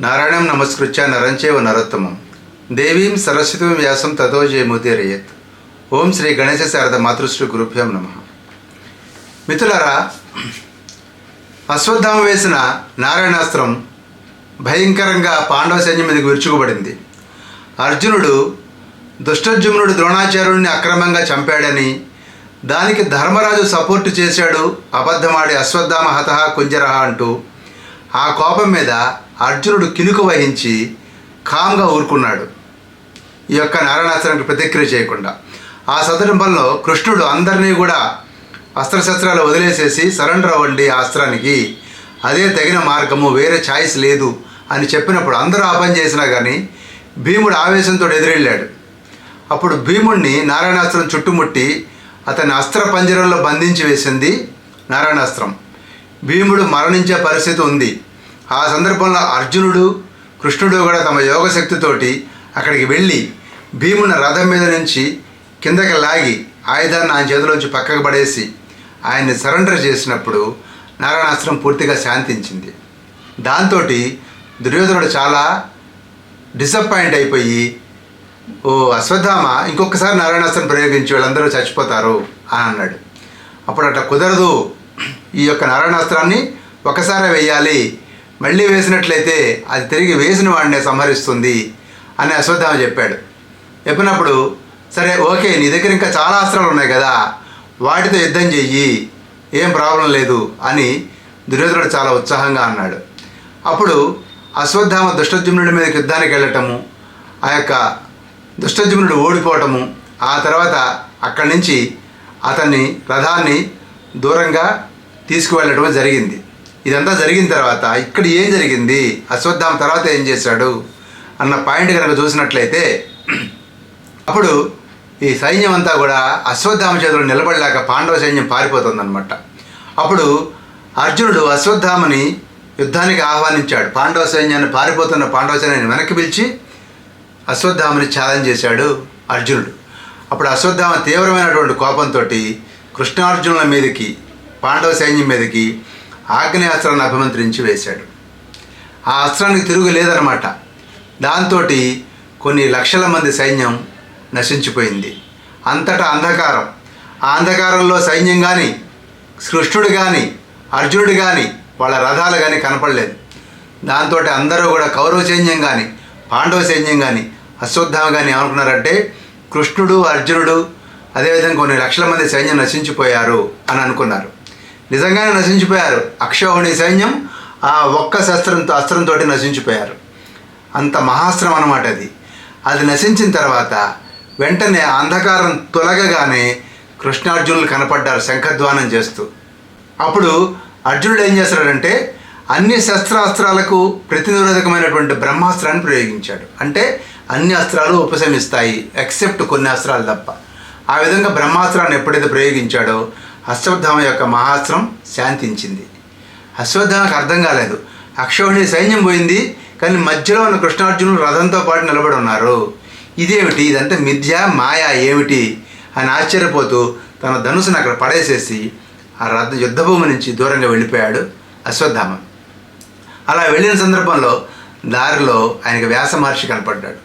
నారాయణం నమస్కృత్య నరంచేవ నరోత్తమం దేవీం సరస్వతీం వ్యాసం తతో జయముదీరయేత్. ఓం శ్రీ గణేశ శారద మాతృశ్రీ గురుభ్యం నమః. మిత్రులారా, అశ్వత్థామ వేసిన నారాయణాస్త్రం భయంకరంగా పాండవ సైన్యం మీదకి విరుచుకుపడింది. అర్జునుడు దుష్టజుమ్నుడు ద్రోణాచార్యుడిని అక్రమంగా చంపాడని, దానికి ధర్మరాజు సపోర్టు చేశాడు, అబద్ధమాడి అశ్వత్థామ హతః కుంజరః అంటూ ఆ కోపం మీద అర్జునుడు కినుక వహించి కామ్గా ఊరుకున్నాడు, ఈ యొక్క నారాయణాస్త్రానికి ప్రతిక్రియ చేయకుండా. ఆ సందర్భంలో కృష్ణుడు అందరినీ కూడా అస్త్రశస్త్రాలు వదిలేసేసి సరెండర్ అవ్వండి ఆ అస్త్రానికి, అదే తగిన మార్గము, వేరే ఛాయిస్ లేదు అని చెప్పినప్పుడు అందరూ ఆ పని చేసినా కానీ భీముడు ఆవేశంతో ఎదురెళ్ళాడు. అప్పుడు భీముడిని నారాయణాస్త్రం చుట్టుముట్టి అతన్ని అస్త్ర పంజరంలో బంధించి వేసింది నారాయణాస్త్రం. భీముడు మరణించే పరిస్థితి ఉంది. ఆ సందర్భంలో అర్జునుడు, కృష్ణుడు కూడా తమ యోగశక్తితోటి అక్కడికి వెళ్ళి భీముని రథం మీద నుంచి కిందకి లాగి ఆయుధాన్ని ఆయన చేతిలోంచి పక్కకు పడేసి ఆయన్ని సరెండర్ చేసినప్పుడు నారాయణాస్త్రం పూర్తిగా శాంతించింది. దాంతో దుర్యోధనుడు చాలా డిసప్పాయింట్ అయిపోయి, ఓ అశ్వత్థామ, ఇంకొకసారి నారాయణాస్త్రం ప్రయోగించి వాళ్ళందరూ చచ్చిపోతారు అని అన్నాడు. అప్పుడు అట్లా కుదరదు, ఈ యొక్క నారాయణాస్త్రాన్ని ఒకసారి వేయాలి, మళ్ళీ వేసినట్లయితే అది తిరిగి వేసిన వాడినే సంహరిస్తుంది అని అశ్వత్థామ చెప్పాడు. చెప్పినప్పుడు సరే ఓకే, నీ దగ్గర ఇంకా చాలా అస్త్రాలు ఉన్నాయి కదా, వాటితో యుద్ధం చెయ్యి, ఏం ప్రాబ్లం లేదు అని దుర్యోధనుడు చాలా ఉత్సాహంగా అన్నాడు. అప్పుడు అశ్వత్థామ దుష్టజుమ్నుడి మీదకి యుద్ధానికి వెళ్ళటము, ఆ యొక్క దుష్టజుమ్నుడు ఓడిపోవటము, ఆ తర్వాత అక్కడి నుంచి అతన్ని రథాన్ని దూరంగా తీసుకువెళ్ళటం జరిగింది. ఇదంతా జరిగిన తర్వాత ఇక్కడ ఏం జరిగింది, అశ్వత్థామ తర్వాత ఏం చేశాడు అన్న పాయింట్ కనుక చూసినట్లయితే, అప్పుడు ఈ సైన్యం అంతా కూడా అశ్వత్థామ చేతులు నిలబడలేక పాండవ సైన్యం పారిపోతుందన్నమాట. అప్పుడు అర్జునుడు అశ్వత్థామని యుద్ధానికి ఆహ్వానించాడు. పాండవ సైన్యాన్ని, పారిపోతున్న పాండవ సైన్యాన్ని వెనక్కి పిలిచి అశ్వత్థామని ఛాలెంజ్ చేశాడు అర్జునుడు. అప్పుడు అశ్వత్థామ తీవ్రమైనటువంటి కోపంతో కృష్ణార్జునుల మీదకి, పాండవ సైన్యం మీదకి ఆగ్నేయాస్త్రాన్ని అభిమంత్రించి వేశాడు. ఆ అస్త్రానికి తిరుగు లేదనమాట. దాంతో కొన్ని లక్షల మంది సైన్యం నశించిపోయింది. అంతటా అంధకారం. ఆ అంధకారంలో సైన్యం కానీ, కృష్ణుడు కానీ, అర్జునుడు కానీ, వాళ్ళ రథాలు కానీ కనపడలేదు. దాంతో అందరూ కూడా కౌరవ సైన్యం కానీ, పాండవ సైన్యం కానీ, అశ్వత్థామ కానీ ఏమనుకున్నారంటే కృష్ణుడు, అర్జునుడు, అదేవిధంగా కొన్ని లక్షల మంది సైన్యం నశించిపోయారు అని అనుకున్నారు. నిజంగానే నశించిపోయారు. అక్షౌహిణి సైన్యం ఆ ఒక్క అస్త్రంతో నశించిపోయారు. అంత మహాస్త్రం అన్నమాట అది. అది నశించిన తర్వాత వెంటనే అంధకారం తొలగగానే కృష్ణార్జునులు కనపడ్డారు శంఖధ్వానం చేస్తూ. అప్పుడు అర్జునుడు ఏం చేస్తాడంటే అన్ని శస్త్రాస్త్రాలకు ప్రతినిరోధకమైనటువంటి బ్రహ్మాస్త్రాన్ని ప్రయోగించాడు. అంటే అన్ని అస్త్రాలు ఉపశమిస్తాయి ఎక్సెప్ట్ కొన్ని అస్త్రాలు తప్ప. ఆ విధంగా బ్రహ్మాస్త్రాన్ని ఎప్పుడైతే ప్రయోగించాడో అశ్వత్థామ యొక్క మహాస్త్రం శాంతించింది. అశ్వత్థామకు అర్థం కాలేదు, అక్షౌహిణి సైన్యం పోయింది కానీ మధ్యలో ఉన్న కృష్ణార్జునులు రథంతో పాటు నిలబడి ఉన్నారు, ఇదేమిటి, ఇదంతా మిథ్య మాయా ఏమిటి అని ఆశ్చర్యపోతూ తన ధనుసును అక్కడ పడేసేసి ఆ యుద్ధభూమి నుంచి దూరంగా వెళ్ళిపోయాడు అశ్వత్థామ. అలా వెళ్ళిన సందర్భంలో దారిలో ఆయనకి వ్యాస మహర్షి కనపడ్డాడు.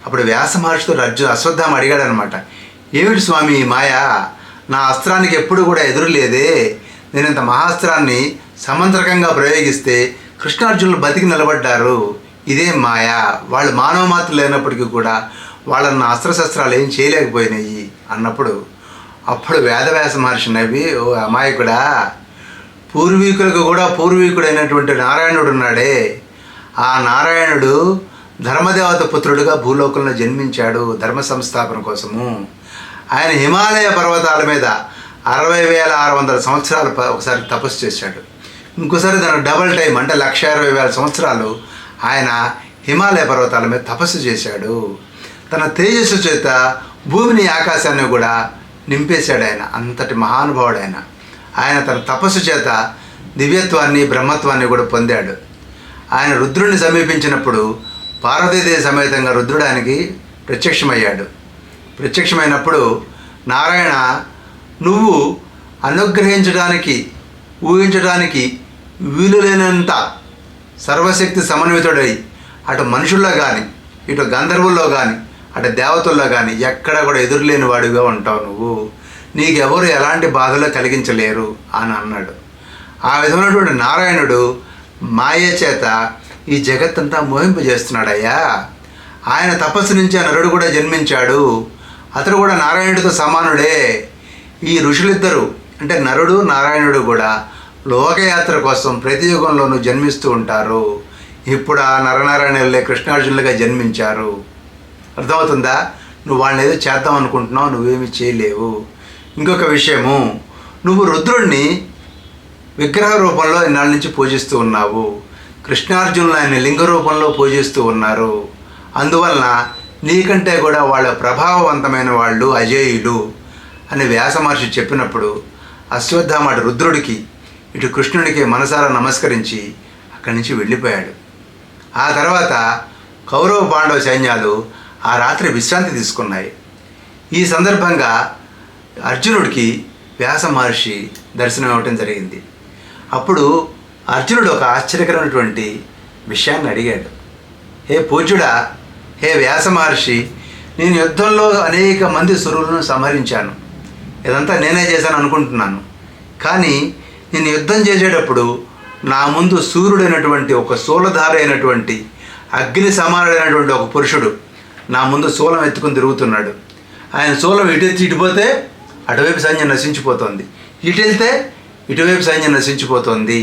అప్పుడు వ్యాస మహర్షితో అశ్వత్థామ అడిగాడు అనమాట, ఏమిటి స్వామి మాయా, నా అస్త్రానికి ఎప్పుడు కూడా ఎదురు లేదే, నేను ఇంత మహాస్త్రాన్ని సమంత్రకంగా ప్రయోగిస్తే కృష్ణార్జునులు బతికి నిలబడ్డారు, ఇదే మాయా, వాళ్ళు మానవ మాత్రం లేనప్పటికీ కూడా వాళ్ళన్న అస్త్రశస్త్రాలు ఏం చేయలేకపోయినాయి అన్నప్పుడు అప్పుడు వేదవ్యాస మహర్షి నవ్వి, ఓ అమాయకుడా, పూర్వీకులకు కూడా పూర్వీకుడైనటువంటి నారాయణుడు ఉన్నాడే, ఆ నారాయణుడు ధర్మదేవత పుత్రుడుగా భూలోకంలో జన్మించాడు ధర్మ సంస్థాపన కోసము. ఆయన హిమాలయ పర్వతాల మీద 60,600 సంవత్సరాలు ఒకసారి తపస్సు చేశాడు. ఇంకోసారి దానికి డబల్ టైం అంటే 1,20,000 సంవత్సరాలు ఆయన హిమాలయ పర్వతాల మీద తపస్సు చేశాడు. తన తేజస్సు చేత భూమిని, ఆకాశాన్ని కూడా నింపేశాడు ఆయన. అంతటి మహానుభావుడు ఆయన. ఆయన తన తపస్సు చేత దివ్యత్వాన్ని, బ్రహ్మత్వాన్ని కూడా పొందాడు. ఆయన రుద్రుడిని సమీపించినప్పుడు పార్వతీదేవి సమేతంగా రుద్రుడు ఆయనకి ప్రత్యక్షమయ్యాడు. ప్రత్యక్షమైనప్పుడు నారాయణ, నువ్వు అనుగ్రహించడానికి, ఊహించడానికి వీలులేనంత సర్వశక్తి సమన్వితుడై అటు మనుషుల్లో కానీ, ఇటు గంధర్వుల్లో కానీ, అటు దేవతల్లో కానీ ఎక్కడ కూడా ఎదురులేని వాడిగా ఉంటావు నువ్వు. నీకెవరు ఎలాంటి బాధలు కలిగించలేరు అని అన్నాడు. ఆ విధమైనటువంటి నారాయణుడు మాయ చేత ఈ జగత్తంతా మోహింపజేస్తున్నాడయ్యా. ఆయన తపస్సు నుంచి ఆ నరుడు కూడా జన్మించాడు. అతడు కూడా నారాయణుడితో సమానుడే. ఈ ఋషులిద్దరూ అంటే నరుడు నారాయణుడు కూడా లోకయాత్ర కోసం ప్రతి యుగంలోనూ జన్మిస్తూ ఉంటారు. ఇప్పుడు ఆ నరనారాయణులే కృష్ణార్జునులుగా జన్మించారు. అర్థమవుతుందా? నువ్వు వాళ్ళని ఏదో చేద్దాం అనుకుంటున్నావు, నువ్వేమీ చేయలేవు. ఇంకొక విషయము, నువ్వు రుద్రుడిని విగ్రహ రూపంలో ఇన్నాళ్ళ నుంచి పూజిస్తూ ఉన్నావు. కృష్ణార్జునులు ఆయన లింగ రూపంలో పూజిస్తూ ఉన్నారు. అందువలన నీకంటే కూడా వాళ్ళ ప్రభావవంతమైన వాళ్ళు అజేయులు అని వ్యాస మహర్షి చెప్పినప్పుడు అశ్వత్థామ అటు రుద్రుడికి ఇటు కృష్ణుడికి మనసారా నమస్కరించి అక్కడి నుంచి వెళ్ళిపోయాడు. ఆ తర్వాత కౌరవ పాండవ సైన్యాలు ఆ రాత్రి విశ్రాంతి తీసుకున్నాయి. ఈ సందర్భంగా అర్జునుడికి వ్యాస మహర్షి దర్శనం ఇవ్వటం జరిగింది. అప్పుడు అర్జునుడు ఒక ఆశ్చర్యకరమైనటువంటి విషయాన్ని అడిగాడు. హే పూజ్యుడా, హే వ్యాస మహర్షి, నేను యుద్ధంలో అనేక మంది సురులను సంహరించాను. ఇదంతా నేనే చేశాను అనుకుంటున్నాను. కానీ నేను యుద్ధం చేసేటప్పుడు నా ముందు సూర్యుడైనటువంటి ఒక శూలధార అయినటువంటి అగ్ని సమానుడైనటువంటి ఒక పురుషుడు నా ముందు శూలం ఎత్తుకుని తిరుగుతున్నాడు. ఆయన శూలం ఇటెత్తి ఇటుపోతే అటువైపు సైన్యం నశించిపోతుంది, ఇటు వెళ్తే ఇటువైపు సైన్యం నశించిపోతుంది.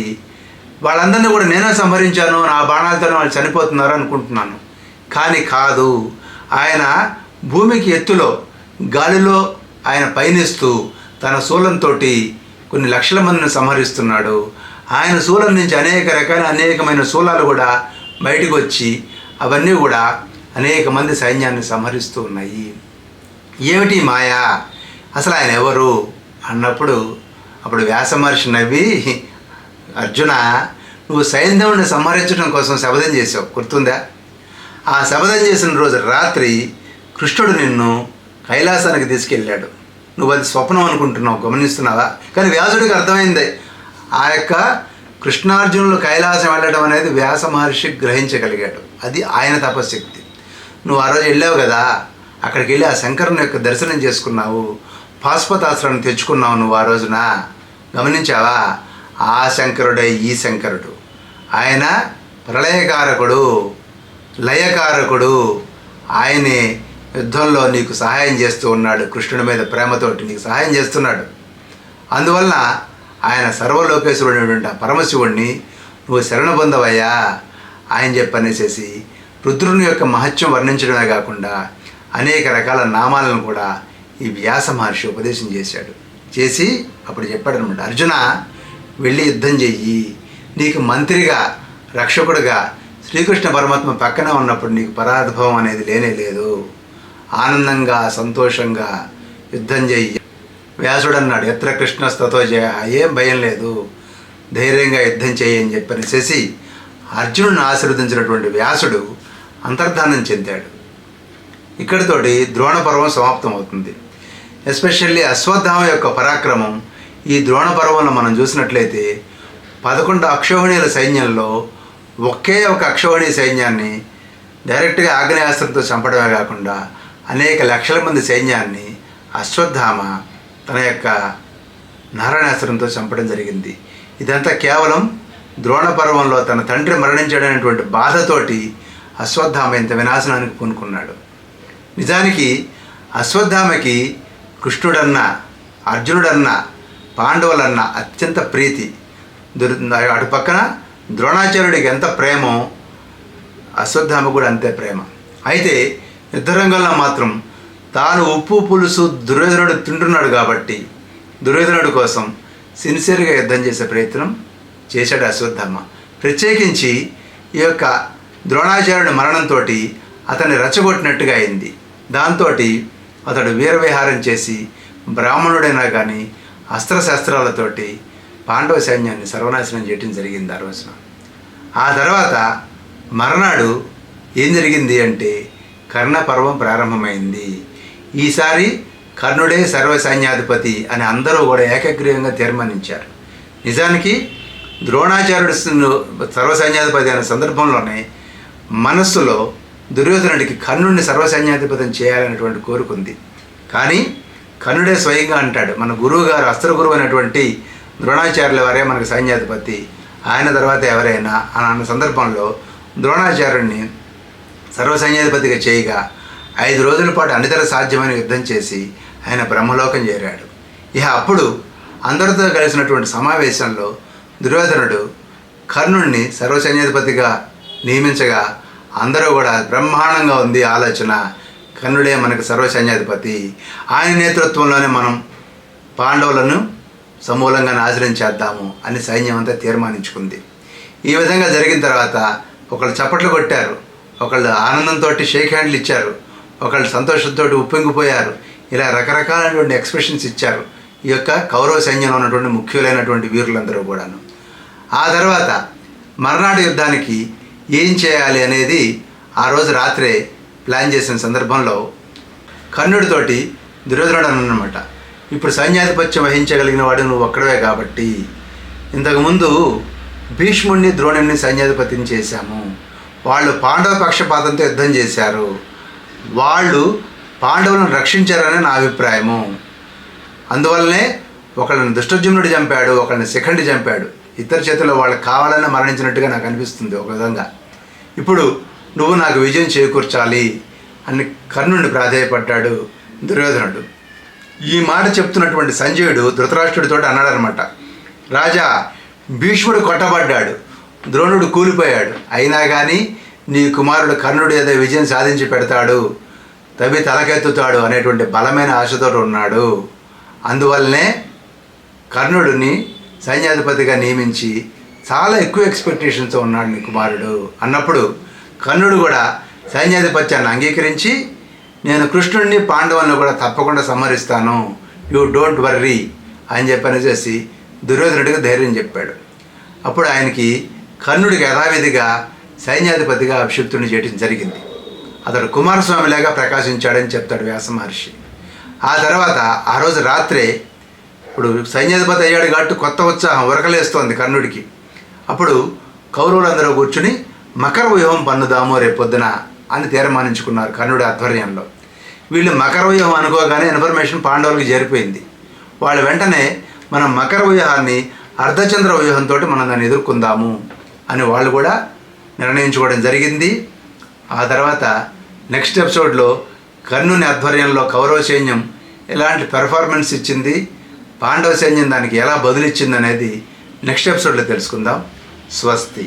వాళ్ళందరినీ కూడా నేనే సంహరించాను, నా బాణాలతోనే వాళ్ళు చనిపోతున్నారు అనుకుంటున్నాను. కానీ కాదు, ఆయన భూమికి ఎత్తులో గాలిలో ఆయన పయనిస్తూ తన శూలంతో కొన్ని లక్షల మందిని సంహరిస్తున్నాడు. ఆయన శూలం నుంచి అనేక రకాల అనేకమైన శూలాలు కూడా బయటకు వచ్చి అవన్నీ కూడా అనేక మంది సైన్యాన్ని సంహరిస్తూ ఉన్నాయి. ఏమిటి మాయా, అసలు ఆయన ఎవరు అన్నప్పుడు అప్పుడు వ్యాస మహర్షి నవ్వి, అర్జున, నువ్వు సైంధవుడిని సంహరించడం కోసం శపథం చేసావు, గుర్తుందా? ఆ శపథం చేసిన రోజు రాత్రి కృష్ణుడు నిన్ను కైలాసానికి తీసుకెళ్ళాడు. నువ్వు అది స్వప్నం అనుకుంటున్నావు, గమనిస్తున్నావా? కానీ వ్యాసుడికి అర్థమైంది. ఆ యొక్క కృష్ణార్జునులు కైలాసం వెళ్ళడం అనేది వ్యాస మహర్షి గ్రహించగలిగాడు. అది ఆయన తపశక్తి. నువ్వు ఆ రోజు వెళ్ళావు కదా, అక్కడికి వెళ్ళి ఆ శంకరుని యొక్క దర్శనం చేసుకున్నావు, పాశుపతాస్త్రాన్ని తెచ్చుకున్నావు నువ్వు ఆ రోజున. గమనించావా? ఆ శంకరుడే ఈ శంకరుడు. ఆయన ప్రళయకారకుడు, లయకారకుడు. ఆయనే యుద్ధంలో నీకు సహాయం చేస్తూ ఉన్నాడు. కృష్ణుడి మీద ప్రేమతోటి నీకు సహాయం చేస్తున్నాడు. అందువలన ఆయన సర్వలోకేశ్వరుడైనటువంటి ఆ పరమశివుడిని నువ్వు శరణ పొందవయ్యా ఆయన చెప్పనేసేసి రుద్రుని యొక్క మహత్యం వర్ణించడమే కాకుండా అనేక రకాల నామాలను కూడా ఈ వ్యాస మహర్షి ఉపదేశం చేసి అప్పుడు చెప్పాడనమాట, అర్జున, వెళ్ళి యుద్ధం చెయ్యి. నీకు మంత్రిగా రక్షకుడిగా శ్రీకృష్ణ పరమాత్మ పక్కన ఉన్నప్పుడు నీకు పరాభవం అనేది లేనే లేదు. ఆనందంగా సంతోషంగా యుద్ధం చెయ్యి. వ్యాసుడు అన్నాడు, ఎత్ర కృష్ణస్తతో జయ, ఏం భయం లేదు, ధైర్యంగా యుద్ధం చేయి అని చెప్పనేసేసి అర్జునుడిని ఆశీర్వదించినటువంటి వ్యాసుడు అంతర్ధానం చెందాడు. ఇక్కడితోటి ద్రోణ పర్వం సమాప్తం అవుతుంది. ఎస్పెషల్లీ అశ్వత్థామ యొక్క పరాక్రమం ఈ ద్రోణ పర్వంలో మనం చూసినట్లయితే 11 అక్షౌహిణీల సైన్యంలో ఒకే ఒక అక్షౌహిణీ సైన్యాన్ని డైరెక్ట్గా ఆగ్నేయాస్త్రంతో చంపడమే కాకుండా అనేక లక్షల మంది సైన్యాన్ని అశ్వత్థామ తన యొక్క నారాయణాస్త్రంతో చంపడం జరిగింది. ఇదంతా కేవలం ద్రోణ పర్వంలో తన తండ్రి మరణించాడనేటువంటి బాధతోటి అశ్వత్థామ ఇంత వినాశనానికి పూనుకున్నాడు. నిజానికి అశ్వత్థామకి కృష్ణుడన్న, అర్జునుడన్న, పాండవులన్న అత్యంత ప్రీతి. అటు పక్కన ద్రోణాచార్యుడికి ఎంత ప్రేమో అశ్వత్థామ కూడా అంతే ప్రేమ. అయితే యుద్ధరంగంలో మాత్రం తాను ఉప్పు పులుసు దుర్యోధనుడు తింటున్నాడు కాబట్టి దుర్యోధనుడి కోసం సిన్సియర్గా యుద్ధం చేసే ప్రయత్నం చేశాడు అశ్వత్థామ. ప్రత్యేకించి ఈ యొక్క ద్రోణాచార్యుడి మరణంతో అతన్ని రెచ్చగొట్టినట్టుగా అయింది. దాంతో అతడు వీరవిహారం చేసి బ్రాహ్మణుడైనా కానీ అస్త్రశస్త్రాలతోటి పాండవ సైన్యాన్ని సర్వనాశనం చేయడం జరిగింది ఆ రోజున. ఆ తర్వాత మర్నాడు ఏం జరిగింది అంటే కర్ణ పర్వం ప్రారంభమైంది. ఈసారి కర్ణుడే సర్వసైన్యాధిపతి అని అందరూ కూడా ఏకగ్రీవంగా తీర్మానించారు. నిజానికి ద్రోణాచార్యుడు సర్వసైన్యాధిపతి అనే సందర్భంలోనే మనస్సులో దుర్యోధనుడికి కర్ణుడిని సర్వసైన్యాధిపతం చేయాలనేటువంటి కోరుకుంది. కానీ కర్ణుడే స్వయంగా అంటాడు, మన గురువు గారు అస్త్ర గురువు అయినటువంటి ద్రోణాచార్యుల వారే మనకు సైన్యాధిపతి, ఆయన తర్వాత ఎవరైనా అని అన్న సందర్భంలో ద్రోణాచార్యుడిని సర్వసైన్యాధిపతిగా చేయగా 5 రోజుల పాటు అనితర సాధ్యమైన యుద్ధం చేసి ఆయన బ్రహ్మలోకం చేరాడు. ఇక అప్పుడు అందరితో కలిసినటువంటి సమావేశంలో దుర్యోధనుడు కర్ణుడిని సర్వసైన్యాధిపతిగా నియమించగా అందరూ కూడా బ్రహ్మాండంగా ఉంది ఆలోచన, కర్ణుడే మనకు సర్వసైన్యాధిపతి, ఆయన నేతృత్వంలోనే మనం పాండవులను సమూలంగా నాశనం చేద్దాము అని సైన్యం అంతా తీర్మానించుకుంది. ఈ విధంగా జరిగిన తర్వాత ఒకళ్ళు చప్పట్లు కొట్టారు, ఒకళ్ళు ఆనందంతో షేక్ హ్యాండ్లు ఇచ్చారు, ఒకళ్ళు సంతోషంతో ఉప్పొంగిపోయారు. ఇలా రకరకాలైనటువంటి ఎక్స్ప్రెషన్స్ ఇచ్చారు ఈ యొక్క కౌరవ సైన్యంలో ఉన్నటువంటి ముఖ్యులైనటువంటి వీరులందరూ కూడాను. ఆ తర్వాత మర్నాటి యుద్ధానికి ఏం చేయాలి అనేది ఆ రోజు రాత్రే ప్లాన్ చేసిన సందర్భంలో కర్ణుడితోటి దుర్యోధనుడు అన్నమాట, ఇప్పుడు సైన్యాధిపత్యం వహించగలిగిన వాడు నువ్వు ఒక్కడవే కాబట్టి ఇంతకుముందు భీష్ముడిని ద్రోణుడిని సైన్యాధిపతిని చేశాము, వాళ్ళు పాండవ పక్షపాతంతో యుద్ధం చేశారు, వాళ్ళు పాండవులను రక్షించారని నా అభిప్రాయము, అందువల్లనే ఒకళ్ళని దుష్టజుమ్నుడు చంపాడు, ఒకళ్ళని శిఖండి చంపాడు, ఇద్దరి చేతుల్లో వాళ్ళకి కావాలని మరణించినట్టుగా నాకు అనిపిస్తుంది ఒక విధంగా. ఇప్పుడు నువ్వు నాకు విజయం చేకూర్చాలి అని కర్ణుడిని ప్రాధేయపడ్డాడు దుర్యోధనుడు. ఈ మాట చెప్తున్నటువంటి సంజయుడు ధృతరాష్ట్రుడితో అన్నాడనమాట, రాజా భీష్ముడు కొట్టబడ్డాడు, ద్రోణుడు కూలిపోయాడు, అయినా కానీ నీ కుమారుడు కర్ణుడు ఏదో విజయం సాధించి పెడతాడు, తవి తలకెత్తుతాడు అనేటువంటి బలమైన ఆశతో ఉన్నాడు, అందువల్లనే కర్ణుడిని సైన్యాధిపతిగా నియమించి చాలా ఎక్కువ ఎక్స్పెక్టేషన్తో ఉన్నాడు నీ కుమారుడు అన్నప్పుడు కర్ణుడు కూడా సైన్యాధిపత్యాన్ని అంగీకరించి నేను కృష్ణుడిని పాండవులను కూడా తప్పకుండా సంహరిస్తాను, యూ డోంట్ వర్రీ అని చెప్పనేసి దుర్యోధనుడికి ధైర్యం చెప్పాడు. అప్పుడు ఆయనకి కర్ణుడికి యథావిధిగా సైన్యాధిపతిగా అభిషిక్తుడిని చేయడం జరిగింది. అతడు కుమారస్వామిలాగా ప్రకాశించాడని చెప్తాడు వ్యాస మహర్షి. ఆ తర్వాత ఆ రోజు రాత్రే ఇప్పుడు సైన్యాధిపతి అయ్యాడు కాబట్టి కొత్త ఉత్సాహం ఉరకలేస్తోంది కర్ణుడికి. అప్పుడు కౌరవులందరూ కూర్చుని మకర వ్యూహం పన్నుదాము రేపొద్దున అని తీర్మానించుకున్నారు కర్ణుడి ఆధ్వర్యంలో. వీళ్ళు మకర వ్యూహం అనుకోగానే ఇన్ఫర్మేషన్ పాండవులకు చేరిపోయింది. వాళ్ళు వెంటనే మనం మకర వ్యూహాన్ని అర్ధచంద్ర వ్యూహంతో మనం దాన్ని ఎదుర్కొందాము అని వాళ్ళు కూడా నిర్ణయించుకోవడం జరిగింది. ఆ తర్వాత నెక్స్ట్ ఎపిసోడ్లో కర్ణుని ఆధ్వర్యంలో కౌరవ సైన్యం ఎలాంటి పెర్ఫార్మెన్స్ ఇచ్చింది, పాండవ సైన్యం దానికి ఎలా బదులిచ్చింది అనేది నెక్స్ట్ ఎపిసోడ్లో తెలుసుకుందాం. స్వస్తి.